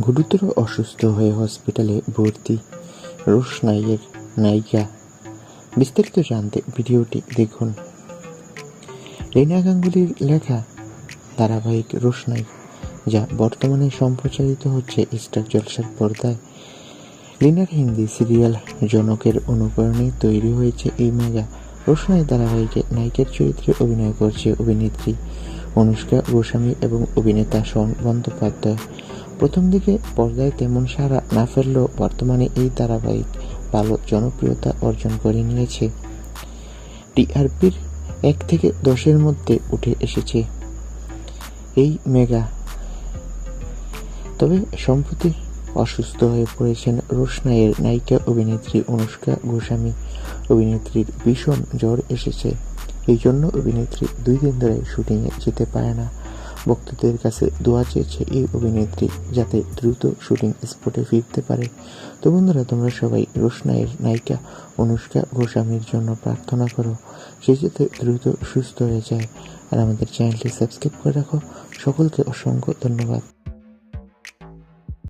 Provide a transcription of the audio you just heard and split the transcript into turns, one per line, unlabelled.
গুরুতর অসুস্থ হয়ে হসপিটালে ভর্তি রোশনাইয়ের নায়িকা। বিস্তারিত জানতে ভিডিওটি দেখুন। রিনা গাঙ্গুলির লেখা ধারাবাহিক রোশনাই, যা বর্তমানে সম্প্রচারিত হচ্ছে স্টার জলসার পর্দায়। রিনার হিন্দি সিরিয়াল জনকের অনুকরণে তৈরি হয়েছে এই মেগা রোশনাই ধারাবাহিকে নায়িকার চরিত্রে অভিনয় করছে অভিনেত্রী অনুষ্কা গোস্বামী এবং অভিনেতা শন বন্দ্যোপাধ্যায়। প্রথম দিকে পর্দায় তেমন সাড়া না ফেললেও বর্তমানে এই ধারাবাহিক ভালো জনপ্রিয়তা অর্জন করে নিয়েছে। টিআরপির 1 থেকে 10-এর মধ্যে উঠে এসেছে এই মেগা। তবে সম্প্রতি অসুস্থ হয়ে পড়েছেন রোশনাইয়ের নায়িকা অভিনেত্রী অনুষ্কা গোস্বামী। অভিনেত্রীর ভীষণ জ্বর এসেছে, এই জন্য অভিনেত্রী 2 দিন ধরে শুটিংয়ে যেতে পারে না। ভক্তদের কাছে দোয়া চেয়েছে এই অভিনেত্রী যাতে দ্রুত শুটিং স্পটে ফিরতে পারে। তো বন্ধুরা, তোমরা সবাই রোশনাইয়ের নায়িকা অনুষ্কা গোস্বামীর জন্য প্রার্থনা করো, সে যাতে দ্রুত সুস্থ হয়ে যায়। আর আমাদের চ্যানেলটি সাবস্ক্রাইব করে রাখো। সকলকে অসংখ্য ধন্যবাদ।